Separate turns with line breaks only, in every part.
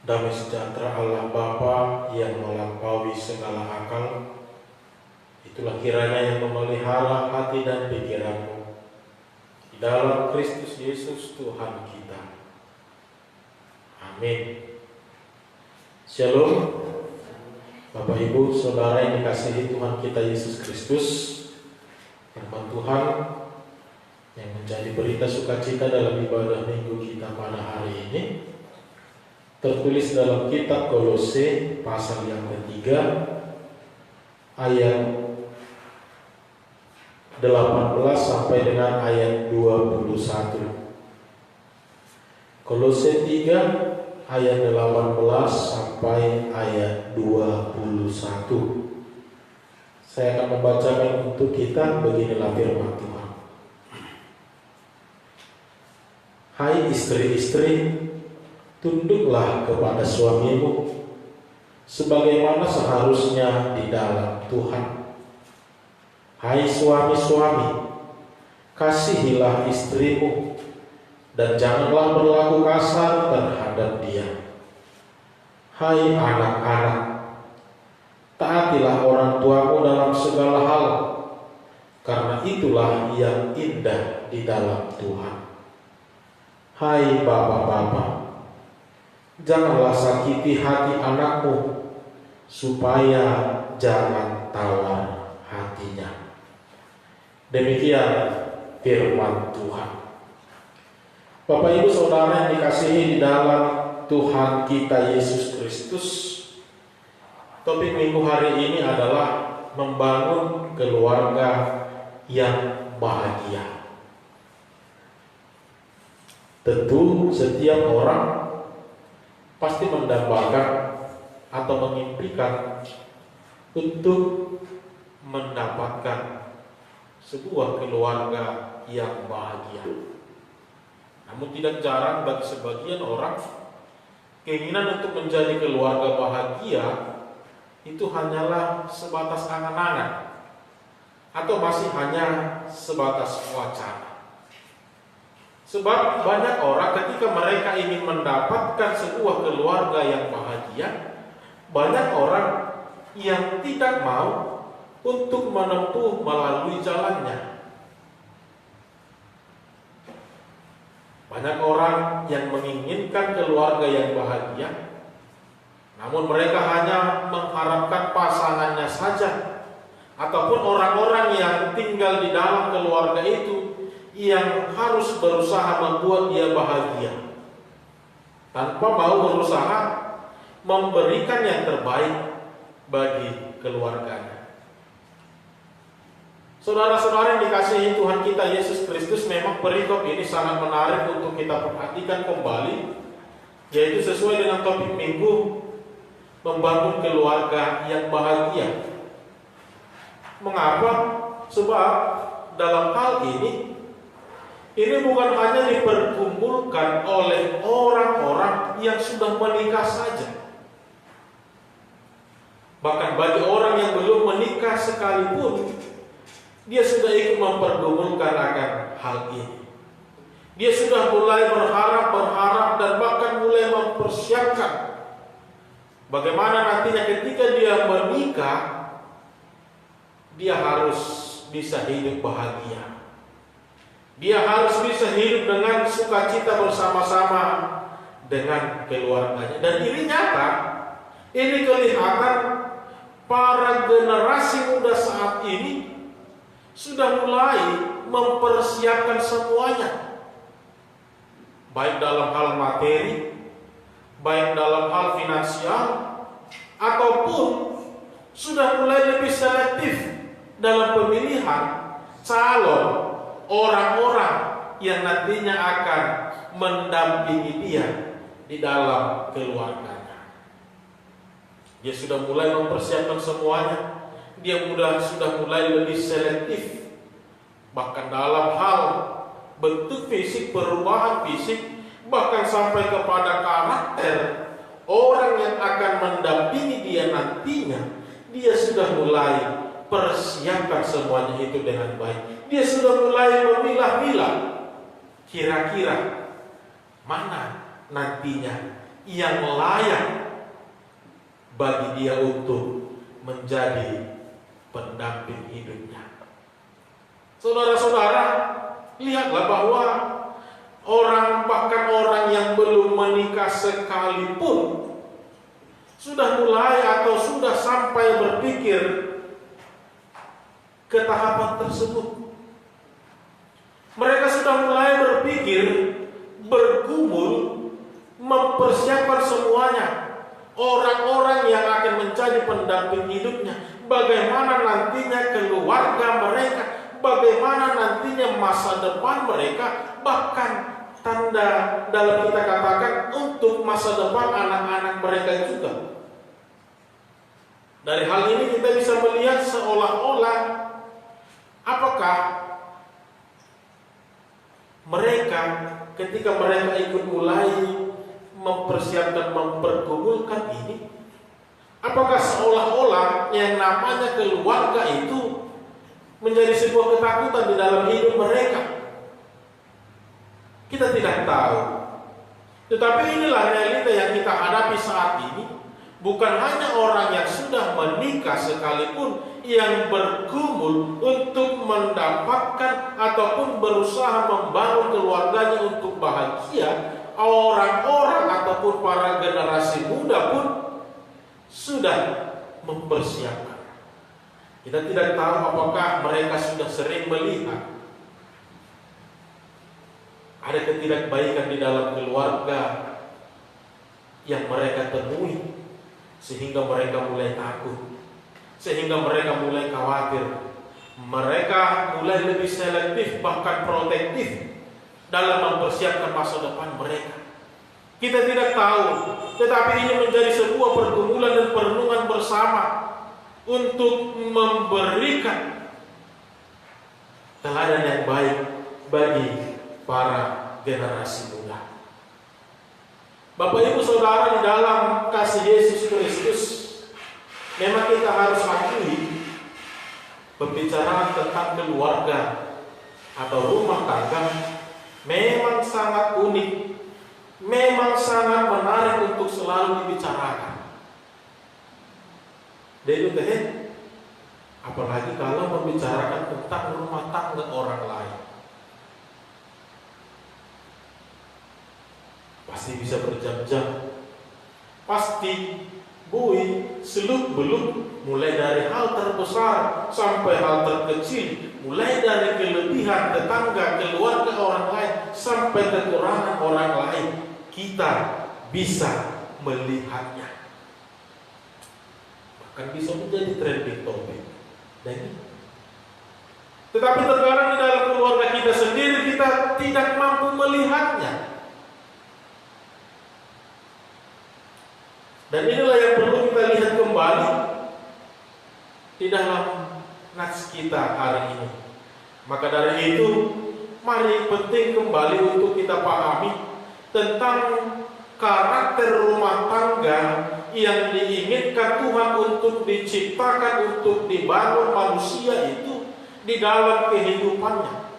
Damai sejahtera Allah Bapa yang melampaui segala akal, itulah kiranya yang memelihara hati dan pikiranmu di dalam Kristus Yesus Tuhan kita. Amin. Shalom, Bapak Ibu Saudara yang dikasihi Tuhan kita Yesus Kristus. Firman Tuhan yang menjadi berita sukacita dalam ibadah minggu kita pada hari ini tertulis dalam kitab Kolose pasal yang ketiga ayat 18 sampai dengan ayat 21. Kolose 3 ayat 18 sampai ayat 21. Saya akan membacakan untuk kita. Beginilah firman Tuhan. Hai istri-istri, tunduklah kepada suamimu sebagaimana seharusnya di dalam Tuhan. Hai suami-suami, kasihilah istrimu dan janganlah berlaku kasar terhadap dia. Hai anak-anak, taatilah orang tuamu dalam segala hal, karena itulah yang indah di dalam Tuhan. Hai bapak-bapak, janganlah sakiti hati anakmu, supaya jangan tawar hatinya. Demikian firman Tuhan. Bapak Ibu Saudara yang dikasihi di dalam Tuhan kita Yesus Kristus, topik minggu hari ini adalah membangun keluarga yang bahagia. Tentu setiap orang pasti mendambakan atau mengimpikan untuk mendapatkan sebuah keluarga yang bahagia. Namun tidak jarang bagi sebagian orang keinginan untuk menjadi keluarga bahagia itu hanyalah sebatas angan-angan atau masih hanya sebatas wacana. Sebab banyak orang ketika mereka ingin mendapatkan sebuah keluarga yang bahagia, banyak orang yang tidak mau untuk menempuh melalui jalannya. Banyak orang yang menginginkan keluarga yang bahagia, namun mereka hanya mengharapkan pasangannya saja, ataupun orang-orang yang tinggal di dalam keluarga itu yang harus berusaha membuat dia bahagia, tanpa mau berusaha memberikan yang terbaik bagi keluarganya. Saudara-saudara yang dikasihi Tuhan kita Yesus Kristus, memang perikop ini sangat menarik untuk kita perhatikan kembali, yaitu sesuai dengan topik minggu, membangun keluarga yang bahagia. Mengapa? Sebab dalam hal ini bukan hanya diperkumpulkan oleh orang-orang yang sudah menikah saja. Bahkan bagi orang yang belum menikah sekalipun, dia sudah ikut mempergumulkan akan hal ini. Dia sudah mulai berharap dan bahkan mulai mempersiapkan bagaimana nantinya ketika dia menikah, dia harus bisa hidup bahagia. Dia harus bisa hidup dengan sukacita bersama-sama dengan keluarganya. Dan ini nyata, ini kelihatan para generasi muda saat ini sudah mulai mempersiapkan semuanya. Baik dalam hal materi, baik dalam hal finansial, ataupun sudah mulai lebih selektif dalam pemilihan calon orang-orang yang nantinya akan mendampingi dia di dalam keluarganya. Dia sudah mulai mempersiapkan semuanya. Dia sudah mulai lebih selektif. Bahkan dalam hal bentuk fisik, perubahan fisik, bahkan sampai kepada karakter orang yang akan mendampingi dia nantinya, dia sudah mulai persiapkan semuanya itu dengan baik. Dia sudah mulai memilah-milah kira-kira mana nantinya yang layak bagi dia untuk menjadi pendamping hidupnya. Saudara-saudara, lihatlah bahwa bahkan orang yang belum menikah sekalipun sudah mulai atau sudah sampai berpikir ke tahapan tersebut. Mereka sudah mulai berpikir, bergumul, mempersiapkan semuanya. Orang-orang yang akan menjadi pendamping hidupnya, bagaimana nantinya keluarga mereka, bagaimana nantinya masa depan mereka, bahkan tanda dalam kita katakan untuk masa depan anak-anak mereka juga. Dari hal ini kita bisa melihat seolah-olah apakah mereka ketika mereka ikut mulai mempersiapkan, mempergumulkan ini, apakah seolah-olah yang namanya keluarga itu menjadi sebuah ketakutan di dalam hidup mereka? Kita tidak tahu. Tetapi inilah realita yang kita hadapi saat ini. Bukan hanya orang yang sudah menikah sekalipun yang bergumul untuk mendapatkan ataupun berusaha membangun keluarganya untuk bahagia. Orang-orang ataupun para generasi muda pun sudah mempersiapkan. Kita tidak tahu apakah mereka sudah sering melihat ada ketidakbaikan di dalam keluarga yang mereka temui, sehingga mereka mulai takut, sehingga mereka mulai khawatir. Mereka mulai lebih selektif, bahkan protektif dalam mempersiapkan masa depan mereka. Kita tidak tahu, tetapi ini menjadi sebuah pergumulan dan perenungan bersama untuk memberikan teladan yang baik bagi para generasi muda. Bapak Ibu Saudara, di dalam kasih Yesus Kristus, memang kita harus akui pembicaraan tentang keluarga atau rumah tangga memang sangat unik, memang sangat menarik untuk selalu dibicarakan. Apalagi kalau membicarakan tentang rumah tangga orang lain, pasti bisa berjam-jam, pasti seluk-beluk, mulai dari hal terbesar sampai hal terkecil, mulai dari kelebihan tetangga, keluarga orang lain sampai kekurangan orang lain, kita bisa melihatnya. Bahkan bisa menjadi trending topic. Tetapi terkadang di dalam keluarga kita sendiri kita tidak mampu melihatnya. Dan inilah yang perlu kita lihat kembali di dalam nats kita hari ini. Maka dari itu, mari penting kembali untuk kita pahami tentang karakter rumah tangga yang diinginkan Tuhan untuk diciptakan, untuk dibangun manusia itu di dalam kehidupannya.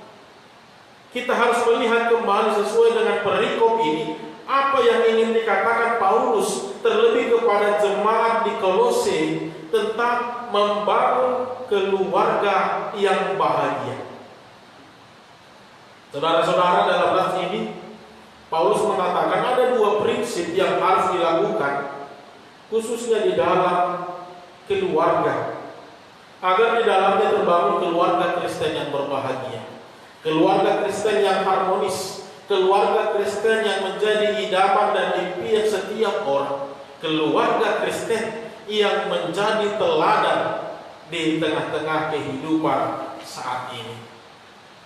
Kita harus melihat kembali sesuai dengan perikop ini, apa yang ingin dikatakan Paulus terlebih kepada jemaat di Kolose tentang membangun keluarga yang bahagia. Saudara-saudara, dalam nats ini Paulus mengatakan ada dua prinsip yang harus dilakukan, khususnya di dalam keluarga, agar di dalamnya terbangun keluarga Kristen yang berbahagia, keluarga Kristen yang harmonis, keluarga Kristen yang menjadi idaman dan impian setiap orang, keluarga Kristen yang menjadi teladan di tengah-tengah kehidupan saat ini.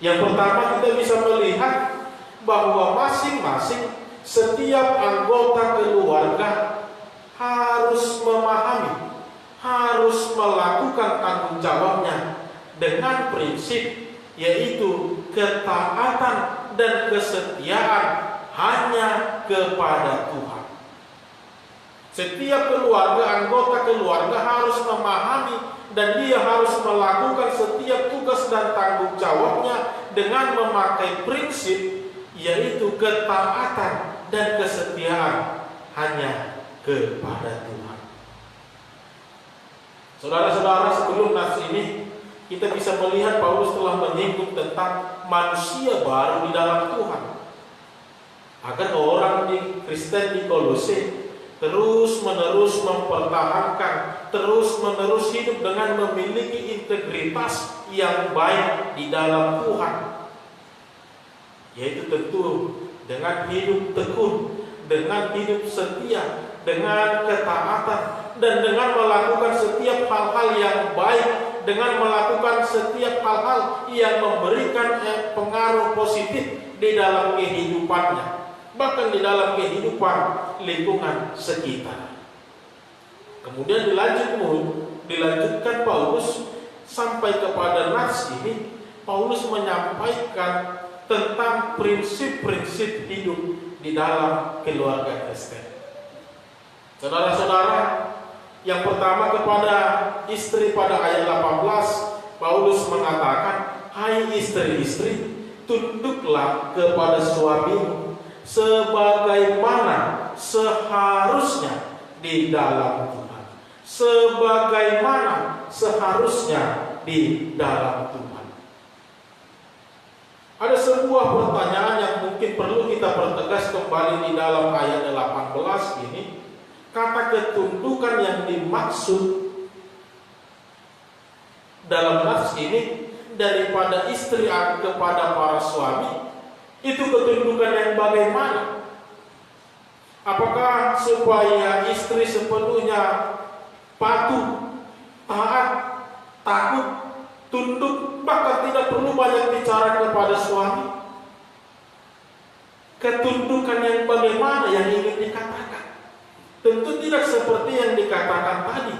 Yang pertama, kita bisa melihat bahwa masing-masing setiap anggota keluarga harus memahami, harus melakukan tanggung jawabnya dengan prinsip, yaitu ketaatan dan kesetiaan hanya kepada Tuhan. Setiap keluarga, anggota keluarga harus memahami dan dia harus melakukan setiap tugas dan tanggung jawabnya dengan memakai prinsip, yaitu ketaatan dan kesetiaan hanya kepada Tuhan. Saudara-saudara, sebelum nas ini kita bisa melihat Paulus telah menyinggung tentang manusia baru di dalam Tuhan. Agar orang di Kristen di Kolose terus-menerus mempertahankan, terus-menerus hidup dengan memiliki integritas yang baik di dalam Tuhan. Yaitu tentu dengan hidup tekun, dengan hidup setia, dengan ketaatan, dan dengan melakukan setiap hal-hal yang baik, dengan melakukan setiap hal-hal yang memberikan pengaruh positif di dalam kehidupannya, bahkan di dalam kehidupan lingkungan sekitar. Kemudian dilanjutkan Paulus sampai kepada nas ini. Paulus menyampaikan tentang prinsip-prinsip hidup di dalam keluarga Kristen. Saudara-saudara, yang pertama kepada istri pada ayat 18, Paulus mengatakan, "Hai istri-istri, tunduklah kepada suamimu sebagaimana seharusnya di dalam Tuhan." Sebagaimana seharusnya di dalam Tuhan. Ada sebuah pertanyaan yang mungkin perlu kita pertegas kembali di dalam ayat 18 ini. Kata ketundukan yang dimaksud dalam nas ini daripada istri kepada para suami, itu ketundukan yang bagaimana? Apakah supaya istri sepenuhnya patuh, taat, takut, tunduk, bahkan tidak perlu banyak bicara kepada suami? Ketundukan yang bagaimana yang ingin dikatakan? Tentu tidak seperti yang dikatakan tadi.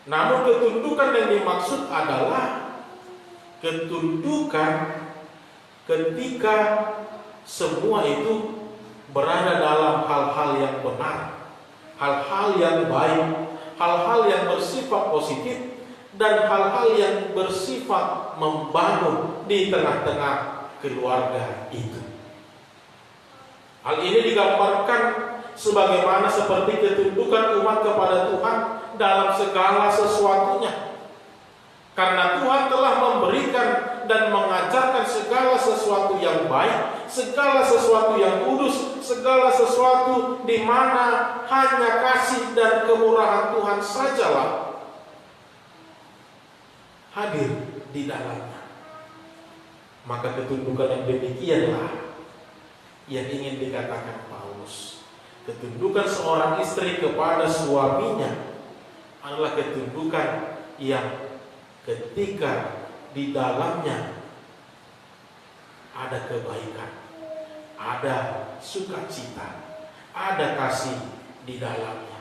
Namun ketundukan yang dimaksud adalah ketundukan ketika semua itu berada dalam hal-hal yang benar, hal-hal yang baik, hal-hal yang bersifat positif, dan hal-hal yang bersifat membangun di tengah-tengah keluarga itu. Hal ini digambarkan sebagaimana seperti ketundukan umat kepada Tuhan dalam segala sesuatunya. Karena Tuhan telah memberikan dan mengajarkan segala sesuatu yang baik, segala sesuatu yang kudus, segala sesuatu di mana hanya kasih dan kemurahan Tuhan sajalah hadir di dalamnya. Maka ketundukan yang demikianlah yang ingin dikatakan Paulus. Ketundukan seorang istri kepada suaminya adalah ketundukan yang ketika di dalamnya ada kebaikan, ada sukacita, ada kasih di dalamnya.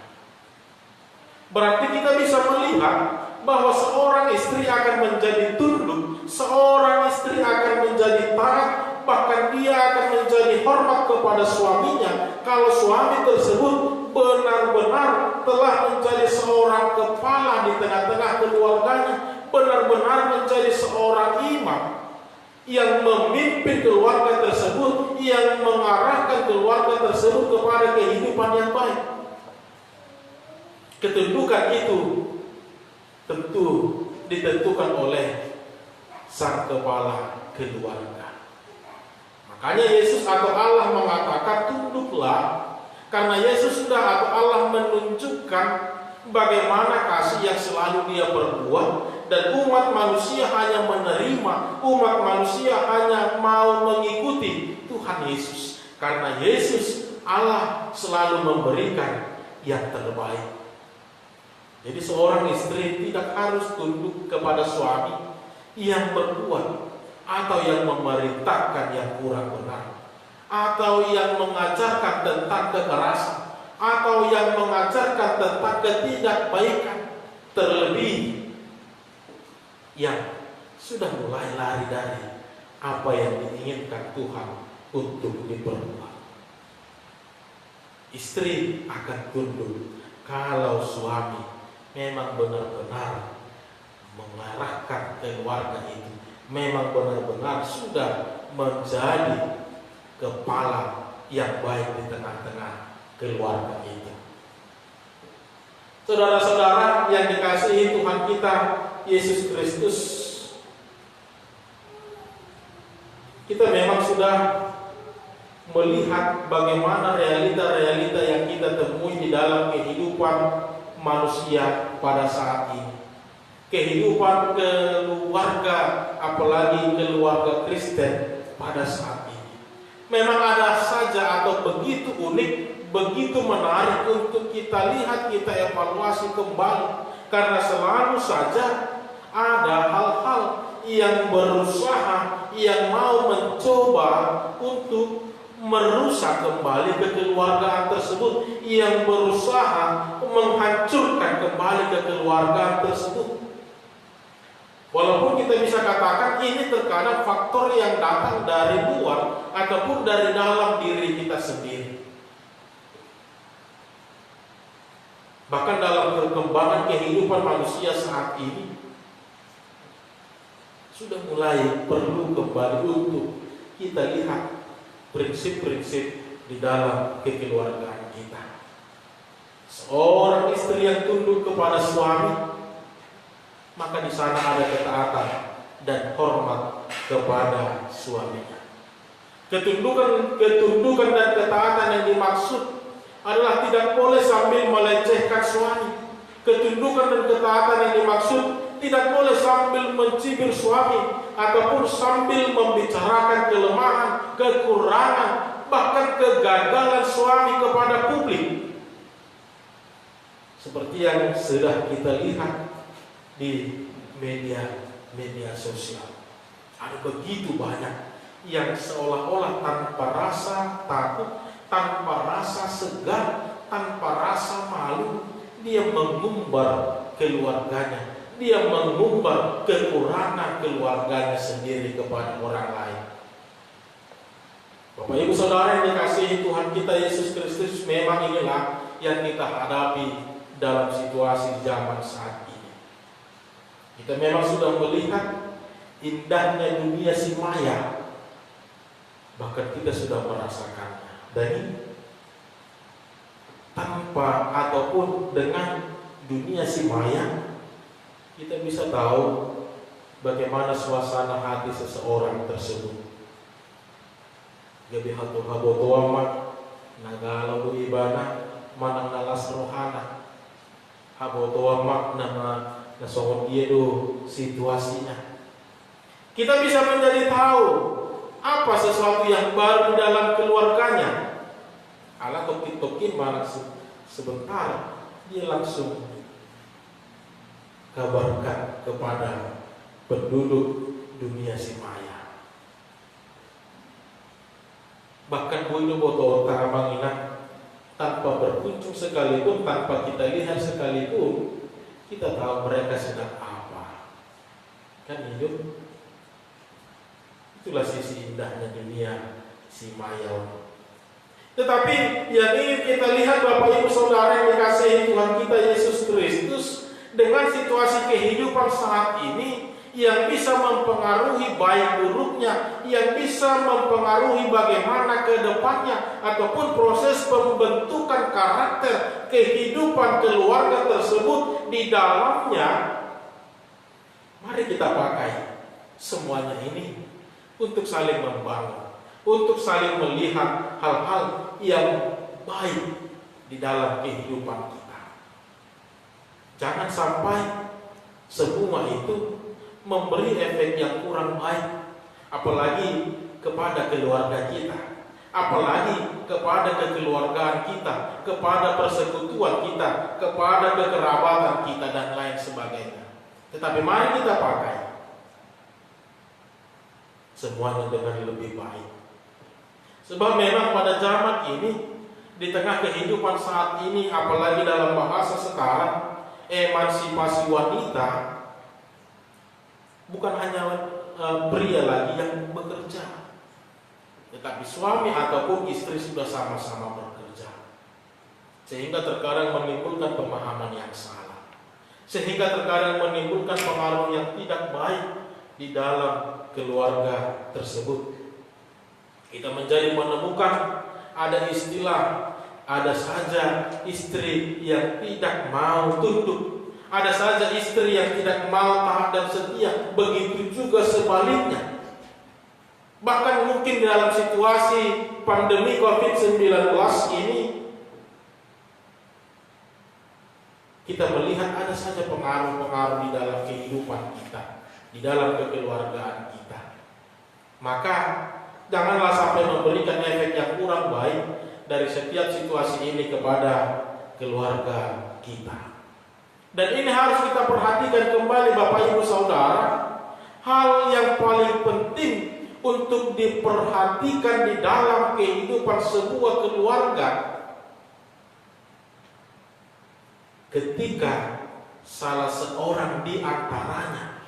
Berarti kita bisa melihat bahwa seorang istri akan menjadi tunduk, seorang istri akan menjadi taat, bahkan dia akan menjadi hormat kepada suaminya kalau suami tersebut benar-benar telah menjadi seorang kepala di tengah-tengah keluarganya, benar-benar menjadi seorang imam yang memimpin keluarga tersebut, yang mengarahkan keluarga tersebut kepada kehidupan yang baik. Ketundukan itu tentu ditentukan oleh sang kepala keluarga. Makanya Yesus atau Allah mengatakan tunduklah, karena Yesus sudah atau Allah menunjukkan bagaimana kasih yang selalu Dia perbuat, dan umat manusia hanya menerima, umat manusia hanya mau mengikuti Tuhan Yesus. Karena Yesus Allah selalu memberikan yang terbaik. Jadi seorang istri tidak harus tunduk kepada suami yang berbuat atau yang memerintahkan yang kurang benar, atau yang mengajarkan tentang kekerasan, atau yang mengajarkan tentang ketidakbaikan, terlebih yang sudah mulai lari dari apa yang diinginkan Tuhan untuk diperbuat. Istri akan tunduk kalau suami memang benar-benar mengarahkan keluarga itu, memang benar-benar sudah menjadi kepala yang baik di tengah-tengah keluarga itu. Saudara-saudara yang dikasihi Tuhan kita Yesus Kristus, kita memang sudah melihat bagaimana realita-realita yang kita temui di dalam kehidupan manusia pada saat ini. Kehidupan keluarga, apalagi keluarga Kristen pada saat ini. Memang ada saja atau begitu unik, begitu menarik untuk kita lihat, kita evaluasi kembali. Karena selalu saja ada hal-hal yang berusaha, yang mau mencoba untuk merusak kembali kekeluargaan tersebut, yang berusaha menghancurkan kembali kekeluargaan tersebut. Walaupun kita bisa katakan ini terkadang faktor yang datang dari luar ataupun dari dalam diri kita sendiri. Bahkan dalam perkembangan kehidupan manusia saat ini sudah mulai perlu kembali untuk kita lihat prinsip-prinsip di dalam kekeluargaan kita. Seorang istri yang tunduk kepada suami, maka di sana ada ketaatan dan hormat kepada suaminya. Ketundukan dan ketaatan yang dimaksud adalah tidak boleh sambil melecehkan suami. Ketundukan dan ketaatan yang dimaksud tidak boleh sambil mencibir suami ataupun sambil membicarakan kelemahan, kekurangan, bahkan kegagalan suami kepada publik. Seperti yang sudah kita lihat di media sosial. Ada begitu banyak yang seolah-olah tanpa rasa takut, tanpa rasa segan, tanpa rasa malu, dia mengumbar keluarganya, dia mengumbar kekurangan keluarganya sendiri kepada orang lain. Bapak Ibu Saudara yang dikasihi Tuhan kita Yesus Kristus, memang inilah yang kita hadapi dalam situasi zaman saat ini. Kita memang sudah melihat indahnya dunia si maya, bahkan kita sudah merasakannya. Dan tanpa ataupun dengan dunia si maya, kita bisa tahu bagaimana suasana hati seseorang tersebut. Gabi hatu habotoama nagala do ibana manang nalas rohana habotoama nama nasongon dia do situasinya. Kita bisa menjadi tahu apa sesuatu yang baru di dalam keluarganya. Ala tokin malah sebentar dia langsung kabarkan kepada penduduk dunia si maya. Bahkan buido boto taramangina tanpa berkunjung sekalipun, tanpa kita lihat sekalipun, kita tahu mereka sedang apa. Kan hidup. Itulah sisi indahnya dunia si maya. Tetapi yang ingin kita lihat Bapak Ibu Saudara yang dikasihi Tuhan kita Yesus Kristus, dengan situasi kehidupan saat ini yang bisa mempengaruhi baik buruknya, yang bisa mempengaruhi bagaimana ke depannya ataupun proses pembentukan karakter kehidupan keluarga tersebut di dalamnya. Mari kita pakai semuanya ini untuk saling membangun, untuk saling melihat hal-hal yang baik di dalam kehidupan kita. Jangan sampai semua itu memberi efek yang kurang baik, apalagi kepada keluarga kita, apalagi kepada kekeluargaan kita, kepada persekutuan kita, kepada kekerabatan kita dan lain sebagainya. Tetapi mari kita pakai semuanya dengan lebih baik. Sebab memang pada zaman ini, di tengah kehidupan saat ini, apalagi dalam bahasa sekarang, emansipasi wanita bukan hanya pria lagi yang bekerja, tetapi suami ataupun istri sudah sama-sama bekerja, sehingga terkadang menimbulkan pemahaman yang salah, sehingga terkadang menimbulkan pengaruh yang tidak baik di dalam keluarga tersebut. Kita menjadi menemukan ada istilah, Ada saja istri yang tidak mau tunduk. Ada saja istri yang tidak mau taat dan setia. Begitu juga sebaliknya. Bahkan mungkin dalam situasi pandemi COVID-19 ini, kita melihat ada saja pengaruh-pengaruh di dalam kehidupan kita, di dalam kekeluargaan kita. Maka janganlah sampai memberikan efek yang kurang baik dari setiap situasi ini kepada keluarga kita. Dan ini harus kita perhatikan kembali Bapak Ibu Saudara. Hal yang paling penting untuk diperhatikan di dalam kehidupan sebuah keluarga, ketika salah seorang di antaranya,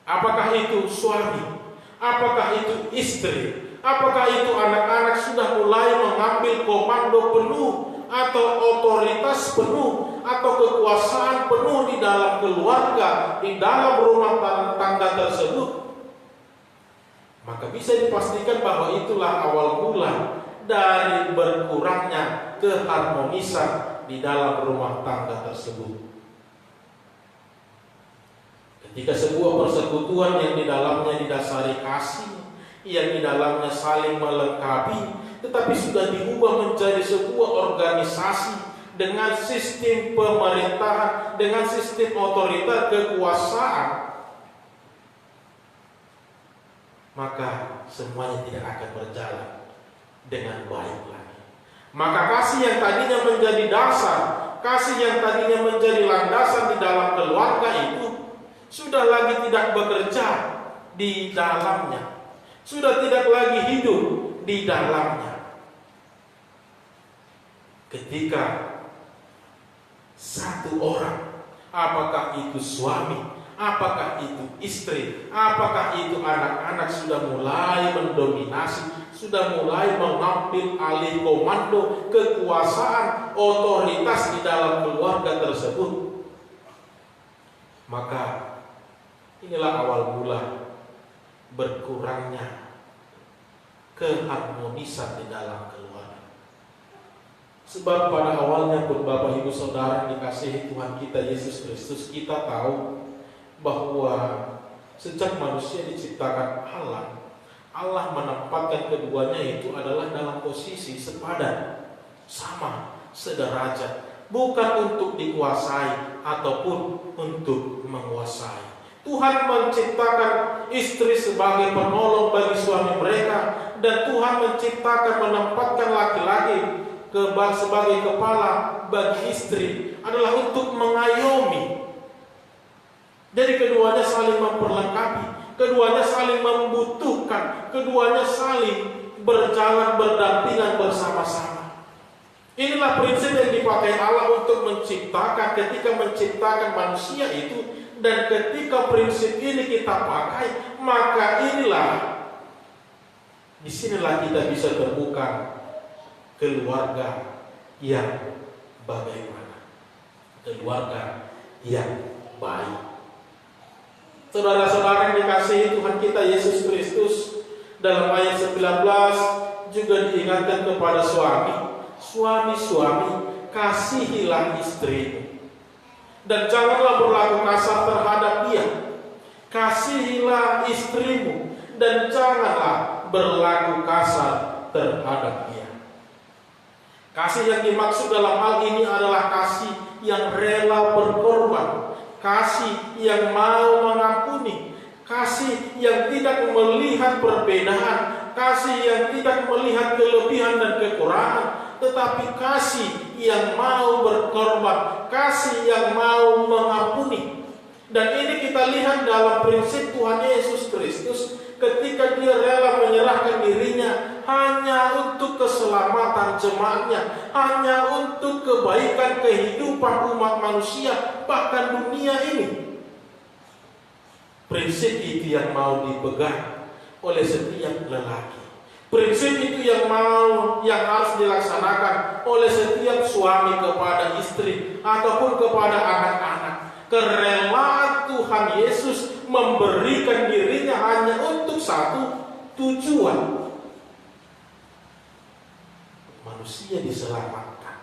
apakah itu suami, apakah itu istri, apakah itu anak-anak, sudah mulai mengambil komando penuh atau otoritas penuh atau kekuasaan penuh di dalam keluarga, di dalam rumah tangga tersebut, maka bisa dipastikan bahwa itulah awal mula dari berkurangnya keharmonisan di dalam rumah tangga tersebut. Ketika sebuah persekutuan yang di dalamnya didasari kasih, yang di dalamnya saling melengkapi, tetapi sudah diubah menjadi sebuah organisasi dengan sistem pemerintahan, dengan sistem otoritas kekuasaan, maka semuanya tidak akan berjalan dengan baik lagi. Maka kasih yang tadinya menjadi dasar, kasih yang tadinya menjadi landasan di dalam keluarga itu sudah lagi tidak bekerja di dalamnya, sudah tidak lagi hidup di dalamnya. Ketika satu orang, apakah itu suami, apakah itu istri, apakah itu anak-anak, sudah mulai mendominasi, sudah mulai mengambil alih komando, kekuasaan, otoritas di dalam keluarga tersebut, maka inilah awal mula berkurangnya keharmonisan di dalam keluarga. Sebab pada awalnya pun Bapak Ibu Saudara dikasihi Tuhan kita Yesus Kristus, kita tahu bahwa sejak manusia diciptakan Allah menempatkan keduanya itu adalah dalam posisi sepadan, sama, sederajat, bukan untuk dikuasai ataupun untuk menguasai. Tuhan menciptakan istri sebagai penolong bagi suami mereka, dan Tuhan menciptakan, menempatkan laki-laki sebagai kepala bagi istri, adalah untuk mengayomi. Jadi keduanya saling memperlengkapi, keduanya saling membutuhkan, keduanya saling berjalan berdampingan bersama-sama. Inilah prinsip yang dipakai Allah untuk menciptakan, ketika menciptakan manusia itu. Dan ketika prinsip ini kita pakai, maka disinilah kita bisa terbuka keluarga yang bagaimana, keluarga yang baik. Saudara-saudara yang dikasihi Tuhan kita Yesus Kristus, dalam ayat 19 juga diingatkan kepada suami-suami, kasihilah istrimu dan janganlah berlaku kasar terhadap dia. Kasihilah istrimu dan janganlah berlaku kasar terhadap dia. Kasih yang dimaksud dalam hal ini adalah kasih yang rela berkorban, kasih yang mau mengampuni, kasih yang tidak melihat perbedaan, kasih yang tidak melihat kelebihan dan kekurangan, tetapi kasih yang mau berkorban, kasih yang mau mengampuni. Dan ini kita lihat dalam prinsip Tuhan Yesus Kristus, ketika dia rela menyerahkan dirinya hanya untuk keselamatan jemaatnya, hanya untuk kebaikan kehidupan umat manusia, bahkan dunia ini. Prinsip itu yang mau dipegang oleh setiap lelaki. Prinsip itu yang harus dilaksanakan oleh setiap suami kepada istri ataupun kepada anak-anak. Kerelaan Tuhan Yesus memberikan dirinya hanya untuk satu tujuan: manusia diselamatkan,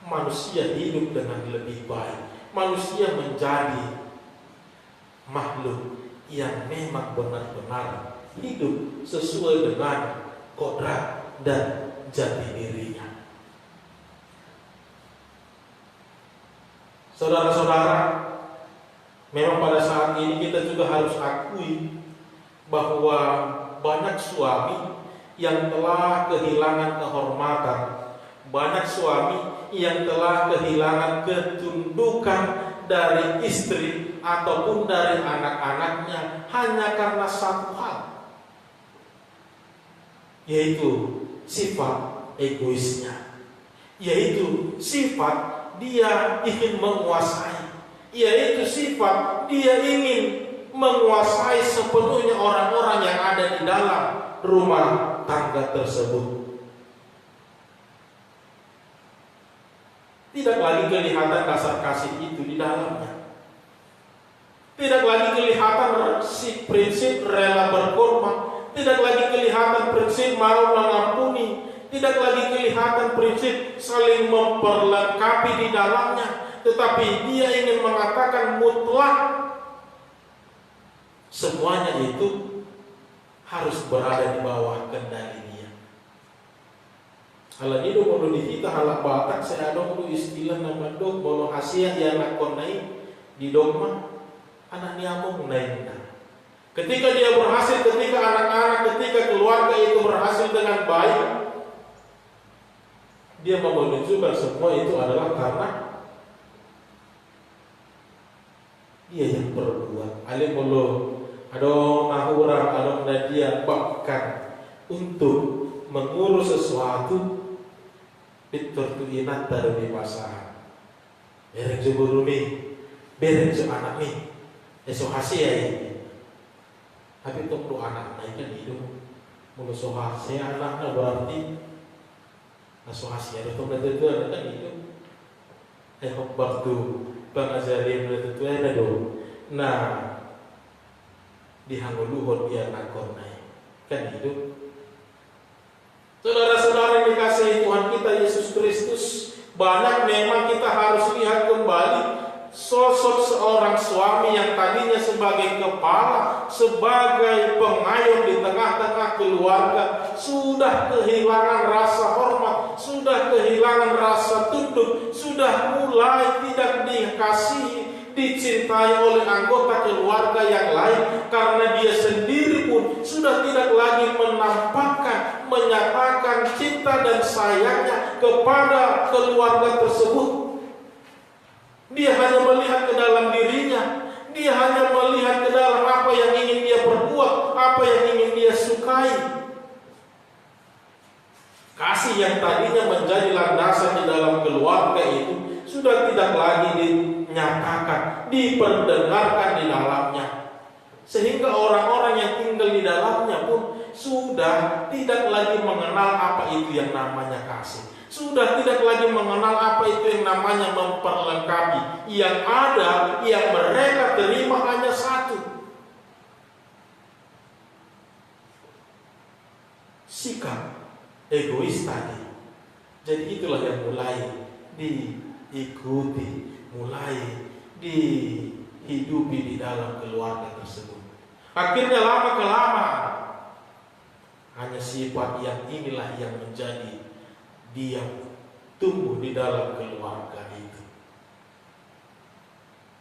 manusia hidup dengan lebih baik, manusia menjadi makhluk yang memang benar-benar hidup sesuai dengan kodrat dan jati dirinya. Saudara-saudara, memang pada saat ini kita juga harus akui bahwa banyak suami yang telah kehilangan kehormatan, banyak suami yang telah kehilangan ketundukan dari istri ataupun dari anak-anaknya hanya karena satu hal, yaitu sifat egoisnya, yaitu sifat dia ingin menguasai, yaitu sifat dia ingin menguasai sepenuhnya orang-orang yang ada di dalam rumah tangga tersebut. Tidak lagi kelihatan kasar kasih itu di dalamnya. Tidak lagi kelihatan si prinsip rela berkorban. Tidak lagi kelihatan prinsip mau mengampuni. Tidak lagi kelihatan prinsip saling memperlengkapi di dalamnya. Tetapi dia ingin mengatakan mutlak semuanya itu harus berada di bawah kendali dia. Halan itu perlu dihita halak batak saya dong lu istilah nama dong bolo hasil yang nakon naik di dogma anak niamong naik. Ketika dia berhasil, ketika anak-anak, ketika keluarga itu berhasil dengan baik, dia mau menunjukkan semua itu adalah karena dia yang berbuat. Ale bolo adong nahurang adong nadia bahkan untuk mengurus sesuatu Victor tu inat taruh di pasar. Bereng jo burumi, bereng jo anak ni, esok hasil ini. Tapi untuk anak naiknya hidup, mulu sohasi anaknya berarti sohasi ada tuh itu anak kan hidup. Waktu pengajarin itu ada dong. Nah, dihanguluhon dia nakon naik kan hidup. Saudara-saudara yang dikasihi Tuhan kita Yesus Kristus, banyak memang kita harus lihat kembali sosok seorang suami yang tadinya sebagai kepala, sebagai pengayom di tengah-tengah keluarga, sudah kehilangan rasa hormat, sudah kehilangan rasa tunduk, sudah mulai tidak dikasihi, dicintai oleh anggota keluarga yang lain, karena dia sendiri pun sudah tidak lagi menampakkan, menyatakan cinta dan sayangnya kepada keluarga tersebut. Dia hanya melihat ke dalam dirinya, dia hanya melihat ke dalam apa yang ingin dia perbuat, apa yang ingin dia sukai. Kasih yang tadinya menjadi landasan di dalam keluarga itu sudah tidak lagi dinyatakan, diperdengarkan di dalamnya. Sehingga orang-orang yang tinggal di dalamnya pun sudah tidak lagi mengenal apa itu yang namanya kasih. Sudah tidak lagi mengenal apa itu yang namanya memperlengkapi. Yang ada, yang mereka terima hanya satu. Sikap egois tadi. Jadi itulah yang mulai diikuti, mulai dihidupi di dalam keluarga tersebut. Akhirnya lama-kelamaan hanya sifat yang inilah yang menjadi dia tumbuh di dalam keluarga itu.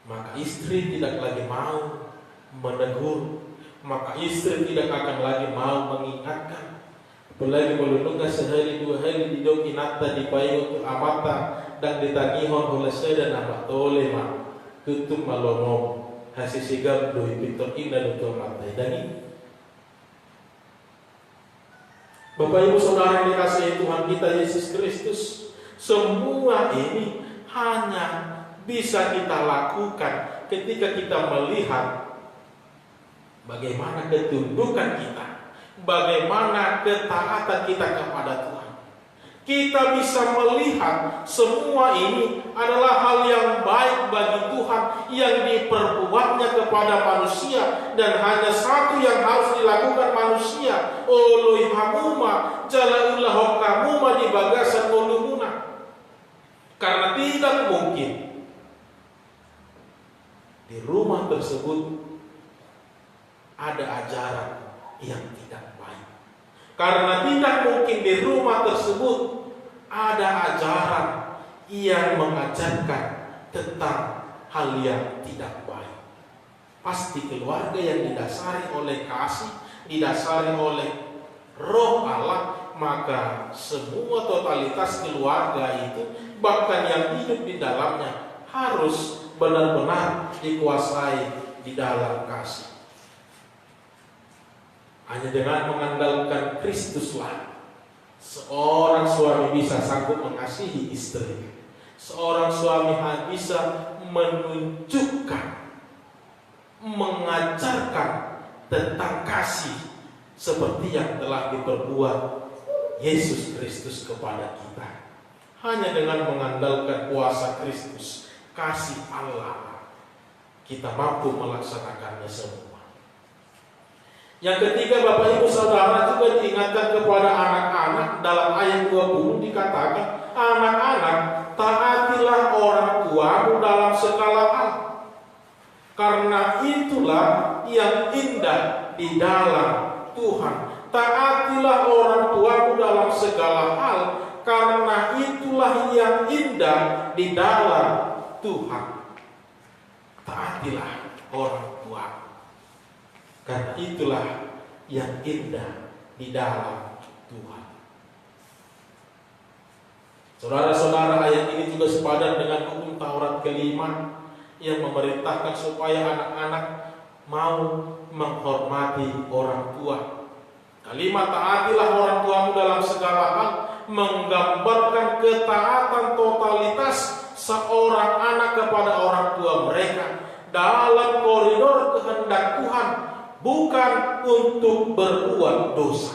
Maka istri tidak lagi mau menegur, maka istri tidak akan lagi mau mengingatkan. Apalagi melunungkan sehari dua hari di dokinata di payo untuk amata dan ditagihon oleh saya dan amat oleh mak tutup malomom hasil sigap doi pintor ina untuk mata dani. Bapak Ibu Saudara yang dikasihi Tuhan kita Yesus Kristus, semua ini hanya bisa kita lakukan ketika kita melihat bagaimana ketundukan kita, bagaimana ketaatan kita kepada Tuhan. Kita bisa melihat semua ini adalah hal yang baik bagi Tuhan yang diperbuatnya kepada manusia, dan hanya satu yang harus dilakukan manusia, oloi hamuma jalailah hokamuma di bagasan olumuna. Karena tidak mungkin di rumah tersebut ada ajaran yang tidak baik. Karena tidak mungkin di rumah tersebut ada ajaran yang mengajarkan tentang hal yang tidak baik. Pasti keluarga yang didasari oleh kasih, didasari oleh Roh Allah, maka semua totalitas keluarga itu, bahkan yang hidup di dalamnya, harus benar-benar dikuasai di dalam kasih. Hanya dengan mengandalkan Kristuslah seorang suami bisa sanggup mengasihi istri. Seorang suami bisa menunjukkan, mengajarkan tentang kasih seperti yang telah diperbuat Yesus Kristus kepada kita. Hanya dengan mengandalkan kuasa Kristus, kasih Allah, kita mampu melaksanakannya semua. Yang ketiga, Bapak Ibu Saudara, juga diingatkan kepada anak-anak. Dalam ayat 20 dikatakan, anak-anak, taatilah orang tuamu dalam segala hal, karena itulah yang indah di dalam Tuhan. Taatilah orang tuamu dalam segala hal, karena itulah yang indah di dalam Tuhan. Taatilah orang tuamu, karena itulah yang indah di dalam Tuhan. Saudara-saudara, ayat ini juga sepadan dengan hukum Taurat kelima yang memerintahkan supaya anak-anak mau menghormati orang tua. Kalimat taatilah orang tuamu dalam segala hal menggambarkan ketaatan totalitas seorang anak kepada orang tua mereka dalam koridor kehendak Tuhan, bukan untuk berbuat dosa.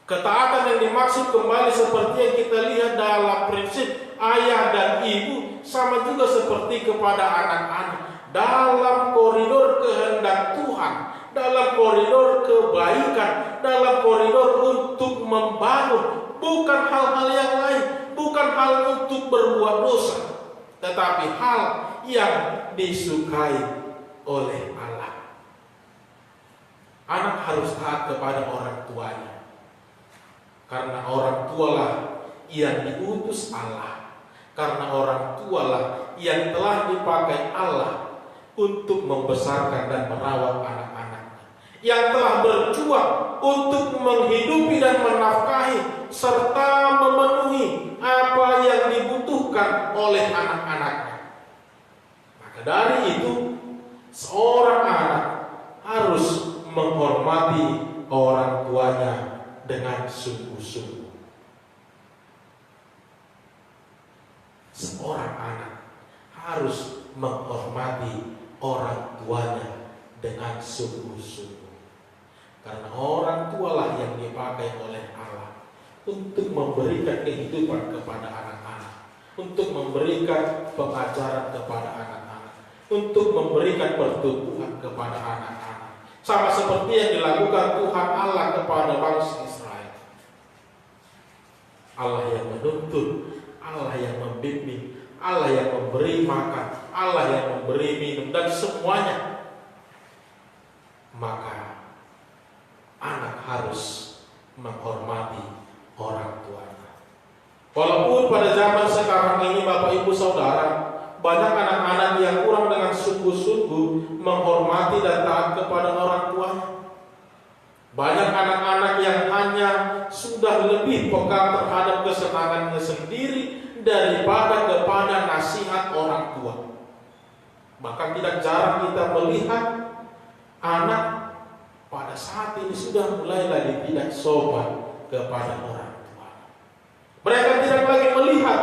Ketaatan yang dimaksud kembali seperti yang kita lihat dalam prinsip ayah dan ibu, sama juga seperti kepada anak-anak, dalam koridor kehendak Tuhan, dalam koridor kebaikan, dalam koridor untuk membangun, bukan hal-hal yang lain, bukan hal untuk berbuat dosa, tetapi hal yang disukai oleh Allah. Anak harus taat kepada orang tuanya, karena orang tualah yang diutus Allah, karena orang tualah yang telah dipakai Allah untuk membesarkan dan merawat anak-anaknya, yang telah berjuang untuk menghidupi dan menafkahi serta memenuhi apa yang dibutuhkan oleh anak-anaknya. Maka dari itu, seorang anak harus menghormati orang tuanya dengan sungguh-sungguh. Seorang anak harus menghormati orang tuanya dengan sungguh-sungguh, karena orang tualah yang dipakai oleh Allah untuk memberikan kehidupan kepada anak-anak, untuk memberikan pengajaran kepada anak-anak, untuk memberikan pertumbuhan kepada anak-anak. Sama seperti yang dilakukan Tuhan Allah kepada bangsa Israel. Allah yang menuntun, Allah yang membimbing, Allah yang memberi makan, Allah yang memberi minum, dan semuanya. Maka anak harus menghormati orang tuanya. Walaupun pada zaman sekarang ini, Bapak Ibu Saudara, banyak anak-anak yang kurang dengan sungguh-sungguh menghormati dan taat kepada orang tuanya. Banyak anak-anak yang hanya sudah lebih peka terhadap kesenangannya sendiri daripada kepada nasihat orang tua. Bahkan tidak jarang kita melihat anak pada saat ini sudah mulai lagi tidak sopan kepada orang tua. Mereka tidak lagi melihat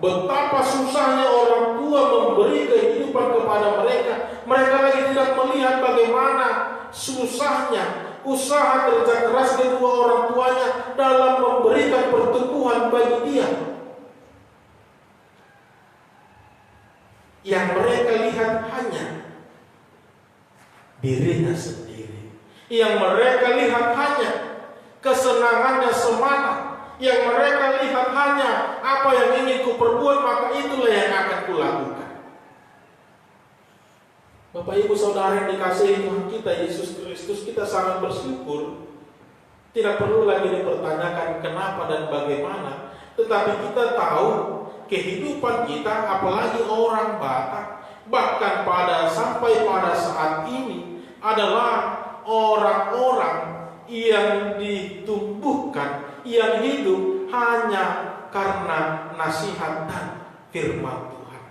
betapa susahnya orang tua memberi kehidupan kepada mereka. Mereka lagi tidak melihat bagaimana susahnya usaha kerja keras kedua orang tuanya dalam memberikan pertumbuhan bagi dia. Yang mereka lihat hanya dirinya sendiri. Yang mereka lihat hanya kesenangannya semata. Yang mereka lihat hanya apa yang ingin kuperbuat, maka itulah yang akan kulakukan. Bapak Ibu Saudara yang dikasihi Tuhan kita Yesus Kristus, kita sangat bersyukur. Tidak perlu lagi dipertanyakan kenapa dan bagaimana, tetapi kita tahu kehidupan kita, apalagi orang Batak, bahkan sampai pada saat ini adalah orang-orang yang ditumbuhkan, yang hidup hanya karena nasihat dan firman Tuhan.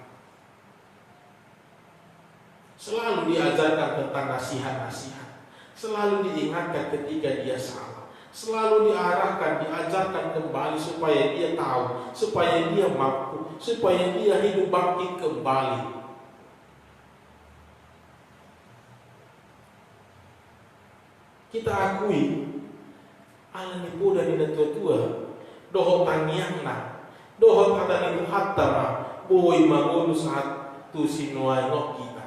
Selalu diajarkan tentang nasihat-nasihat, selalu diingatkan ketika dia salah, selalu diarahkan, diajarkan kembali supaya dia tahu, supaya dia mampu, supaya dia hidup bangkit kembali. Kita akui alam ibu dan ina tua-tua dohot tangiangna, dohot hatan itu hatama boi mangunu saat tu sinuai nok kita.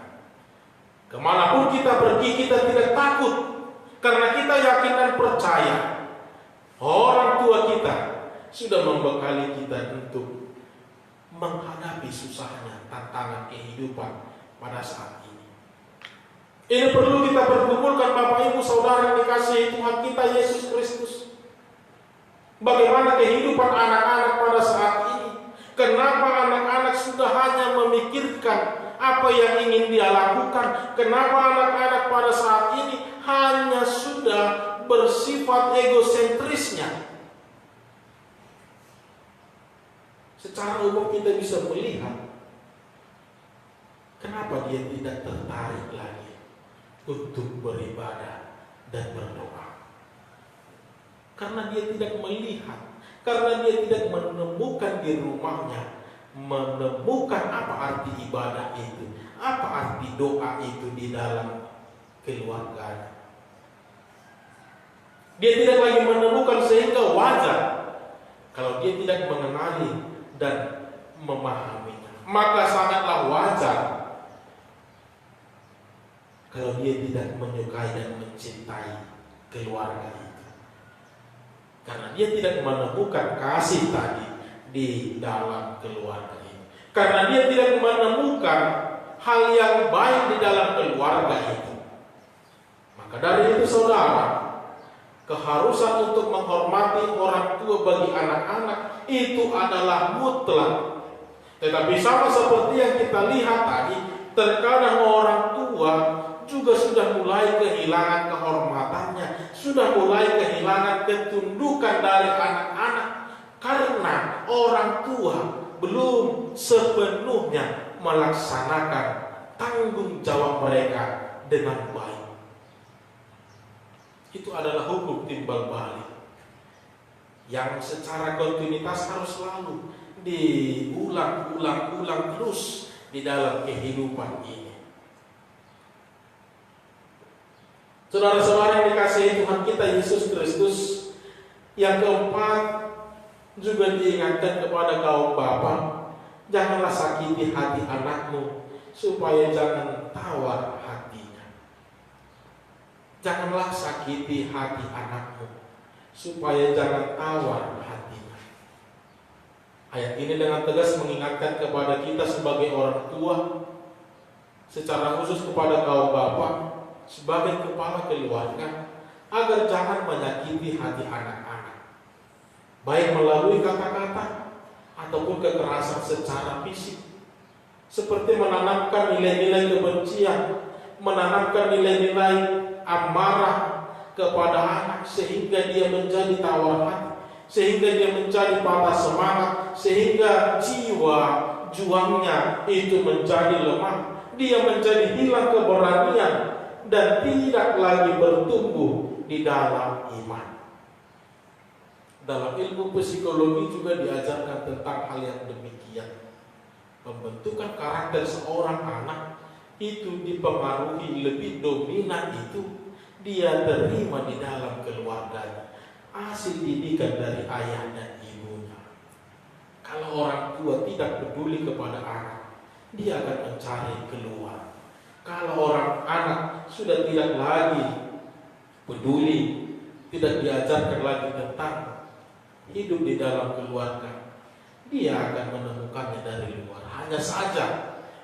Kemanapun kita pergi, kita tidak takut, karena kita yakin dan percaya orang tua kita sudah membekali kita untuk menghadapi susahnya tantangan kehidupan pada saat ini. Ini perlu kita pergumulkan Bapak Ibu Saudara yang dikasihi Tuhan kita Yesus Kristus. Bagaimana kehidupan anak-anak pada saat ini? Kenapa anak-anak sudah hanya memikirkan apa yang ingin dia lakukan? Kenapa anak-anak pada saat ini hanya sudah bersifat egosentrisnya? Secara umum kita bisa melihat kenapa dia tidak tertarik lagi untuk beribadah dan berdoa. Karena dia tidak melihat, karena dia tidak menemukan di rumahnya, menemukan apa arti ibadah itu, apa arti doa itu di dalam keluarganya. Dia tidak lagi menemukan, sehingga wajar kalau dia tidak mengenali dan memahaminya. Maka sangatlah wajar kalau dia tidak menyukai dan mencintai keluarga itu. Karena dia tidak menemukan kasih tadi di dalam keluarga itu. Karena dia tidak menemukan hal yang baik di dalam keluarga itu. Maka dari itu saudara, keharusan untuk menghormati orang tua bagi anak-anak itu adalah mutlak. Tetapi sama seperti yang kita lihat tadi, terkadang orang tua juga sudah mulai kehilangan kehormatannya, sudah mulai kehilangan ketundukan dari anak-anak, karena orang tua belum sepenuhnya melaksanakan tanggung jawab mereka dengan baik. Itu adalah hukum timbal balik yang secara kontinuitas harus selalu diulang-ulang terus di dalam kehidupan ini. Saudara-saudara yang dikasihi Tuhan kita Yesus Kristus, yang keempat juga diingatkan kepada kaum bapa, janganlah sakiti hati anakmu supaya jangan tawar hatinya. Janganlah sakiti hati anakmu supaya jangan tawar hatinya. Ayat ini dengan tegas mengingatkan kepada kita sebagai orang tua, secara khusus kepada kaum bapa sebagai kepala keluarga, agar jangan menyakiti hati anak-anak, baik melalui kata-kata ataupun kekerasan secara fisik, seperti menanamkan nilai-nilai kebencian, menanamkan nilai-nilai amarah kepada anak sehingga dia menjadi tawar hati, sehingga dia menjadi patah semangat, sehingga jiwa juangnya itu menjadi lemah, dia menjadi hilang keberanian dan tidak lagi bertumbuh di dalam iman. Dalam ilmu psikologi juga diajarkan tentang hal yang demikian. Pembentukan karakter seorang anak itu dipengaruhi lebih dominan itu dia terima di dalam keluarganya, hasil didikan dari ayah dan ibunya. Kalau orang tua tidak peduli kepada anak, dia akan mencari keluar. Kalau orang anak sudah tidak lagi peduli, tidak diajarkan lagi tentang hidup di dalam keluarga, dia akan menemukannya dari luar. Hanya saja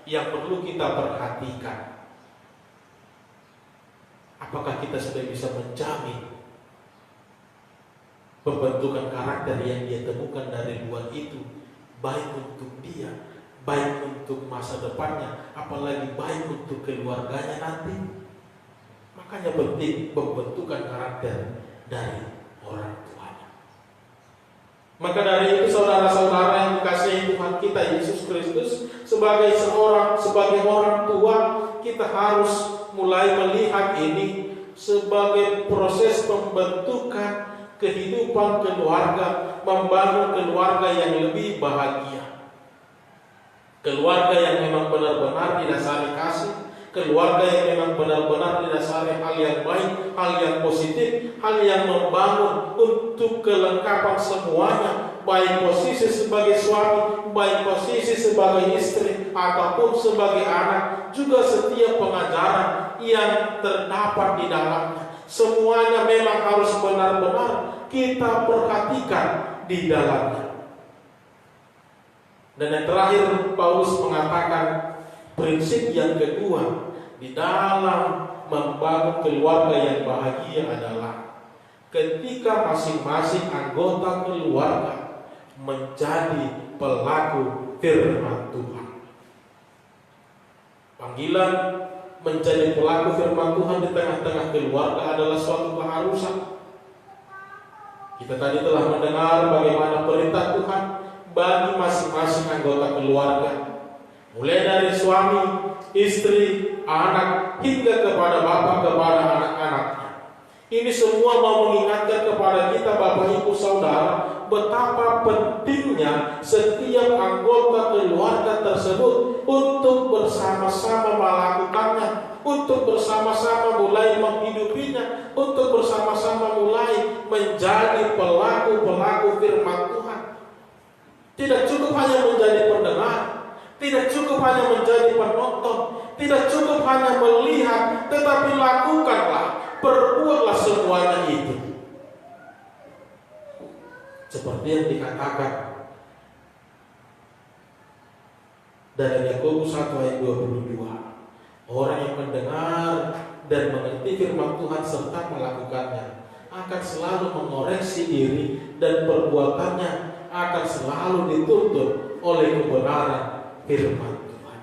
yang perlu kita perhatikan, apakah kita sudah bisa menjamin pembentukan karakter yang dia temukan dari luar itu baik untuk dia, baik untuk masa depannya, apalagi baik untuk keluarganya nanti. Makanya penting pembentukan karakter dari orang tuanya. Maka dari itu saudara-saudara yang dikasihi Tuhan kita Yesus Kristus, sebagai orang tua, kita harus mulai melihat ini sebagai proses pembentukan kehidupan keluarga, membangun keluarga yang lebih bahagia. Keluarga yang memang benar-benar didasari kasih, keluarga yang memang benar-benar didasari hal yang baik, hal yang positif, hal yang membangun untuk kelengkapan semuanya, baik posisi sebagai suami, baik posisi sebagai istri, ataupun sebagai anak, juga setiap pengajaran yang terdapat di dalamnya. Semuanya memang harus benar-benar kita perhatikan di dalamnya. Dan yang terakhir, Paulus mengatakan prinsip yang kedua di dalam membangun keluarga yang bahagia adalah ketika masing-masing anggota keluarga menjadi pelaku firman Tuhan. Panggilan menjadi pelaku firman Tuhan di tengah-tengah keluarga adalah suatu keharusan. Kita tadi telah mendengar bagaimana perintah Tuhan bagi masing-masing anggota keluarga, mulai dari suami, istri, anak, hingga kepada bapak, kepada anak-anaknya. Ini semua mau mengingatkan kepada kita, Bapak Ibu Saudara, betapa pentingnya setiap anggota keluarga tersebut untuk bersama-sama melakukannya, untuk bersama-sama mulai menghidupinya, untuk bersama-sama mulai menjadi pelaku-pelaku firman Tuhan. Tidak cukup hanya menjadi pendengar, tidak cukup hanya menjadi penonton, tidak cukup hanya melihat, tetapi lakukanlah, perbuatlah semuanya itu. Seperti yang dikatakan dalam Yakobus 1 ayat 22, orang yang mendengar dan mengerti firman Tuhan serta melakukannya akan selalu mengoreksi diri, dan perbuatannya akan selalu dituntut oleh kebenaran firman Tuhan.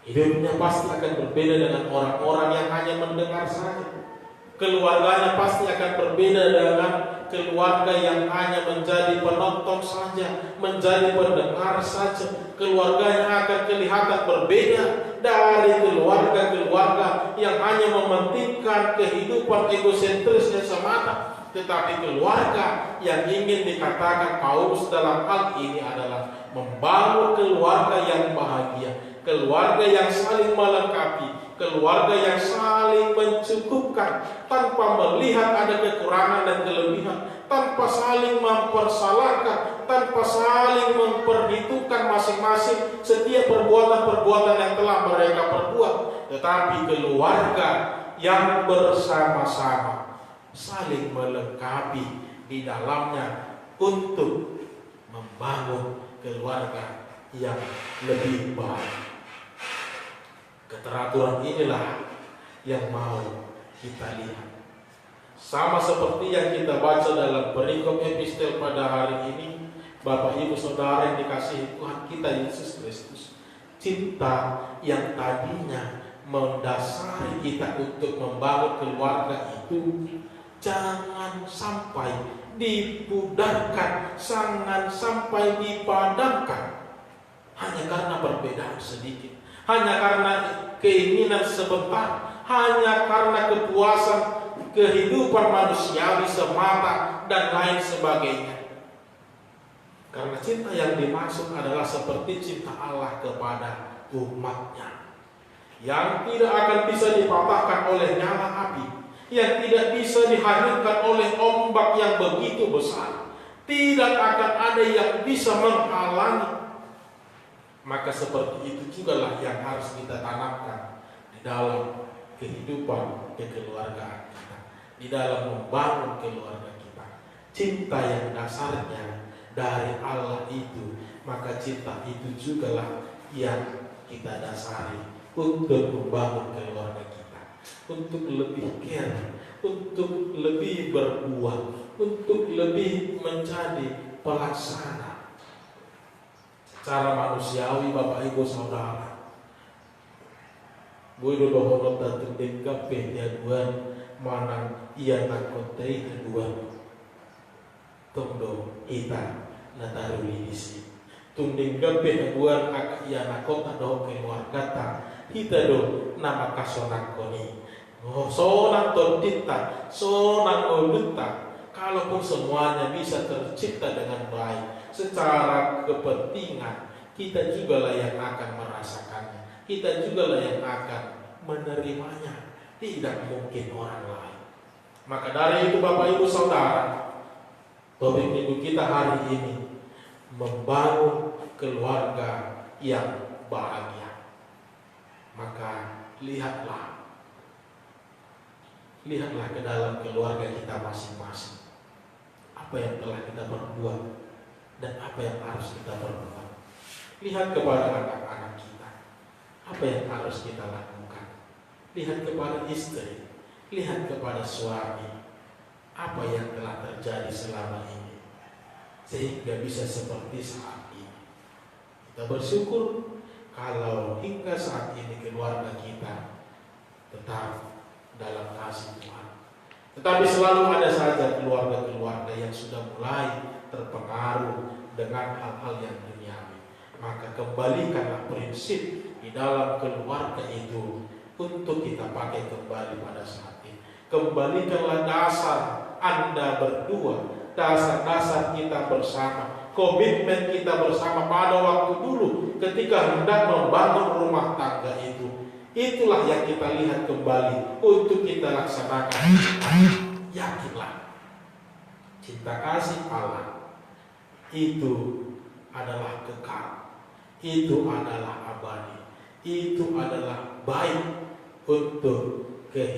Hidupnya pasti akan berbeda dengan orang-orang yang hanya mendengar saja. Keluarganya pasti akan berbeda dengan keluarga yang hanya menjadi penonton saja, menjadi pendengar saja. Keluarganya akan kelihatan berbeda dari keluarga-keluarga yang hanya mementingkan kehidupan egosentrisnya semata. Tetapi keluarga yang ingin dikatakan Paulus dalam hal ini adalah membangun keluarga yang bahagia, keluarga yang saling melengkapi, keluarga yang saling mencukupkan tanpa melihat ada kekurangan dan kelebihan, tanpa saling mempersalahkan, tanpa saling memperhitungkan masing-masing setiap perbuatan-perbuatan yang telah mereka perbuat, tetapi keluarga yang bersama-sama saling melengkapi di dalamnya untuk membangun keluarga yang lebih baik. Keteraturan inilah yang mau kita lihat. Sama seperti yang kita baca dalam perikop epistel pada hari ini, Bapak Ibu Saudara yang dikasihi Tuhan kita Yesus Kristus, cinta yang tadinya mendasari kita untuk membangun keluarga itu jangan sampai dipudarkan, jangan sampai dipadamkan hanya karena perbedaan sedikit, hanya karena keinginan sebentar, hanya karena kepuasan kehidupan manusiawi semata dan lain sebagainya. Karena cinta yang dimaksud adalah seperti cinta Allah kepada umatnya, yang tidak akan bisa dipatahkan oleh nyala api, yang tidak bisa dihanyutkan oleh ombak yang begitu besar. Tidak akan ada yang bisa menghalangi. Maka seperti itu jugalah yang harus kita tanamkan di dalam kehidupan kekeluargaan kita, di dalam membangun keluarga kita. Cinta yang dasarnya dari Allah itu, maka cinta itu jugalah yang kita dasari untuk membangun keluarga kita, untuk lebih care, untuk lebih berbuah, untuk lebih menjadi pelaksana. Secara manusiawi, Bapak Ibu Saudara, Boy dohonot datang kape yaduan manang iya nakotei yaduan tungdo ita nataruli isi tunding kape yaduan ak iya nakota doh keluar kata hita do nama kasonak koni sonang tondita sonang oluta. Kalaupun semuanya bisa tercipta dengan baik secara kepentingan, kita juga lah yang akan merasakannya, kita juga lah yang akan menerimanya, tidak mungkin orang lain. Maka dari itu Bapak Ibu Saudara, topik minggu kita hari ini membangun keluarga yang bahagia. Maka lihatlah ke dalam keluarga kita masing-masing, apa yang telah kita perbuat dan apa yang harus kita perbuat. Lihat kepada anak-anak kita, apa yang harus kita lakukan. Lihat kepada istri, lihat kepada suami, apa yang telah terjadi selama ini, sehingga bisa seperti saat ini. Kita bersyukur kalau hingga saat ini keluarga kita tetap dalam kasih Tuhan. Tetapi selalu ada saja keluarga-keluarga yang sudah mulai terpengaruh dengan hal-hal yang duniawi. Maka kembalikanlah prinsip di dalam keluarga itu untuk kita pakai kembali pada saat ini. Kembalikanlah dasar Anda berdua, dasar-dasar kita bersama, komitmen kita bersama pada waktu dulu ketika hendak membangun rumah tangga itu. Itulah yang kita lihat kembali untuk kita laksanakan. Yakinlah, cinta kasih Allah itu adalah kekal, itu adalah abadi, itu adalah baik untuk kehidupan.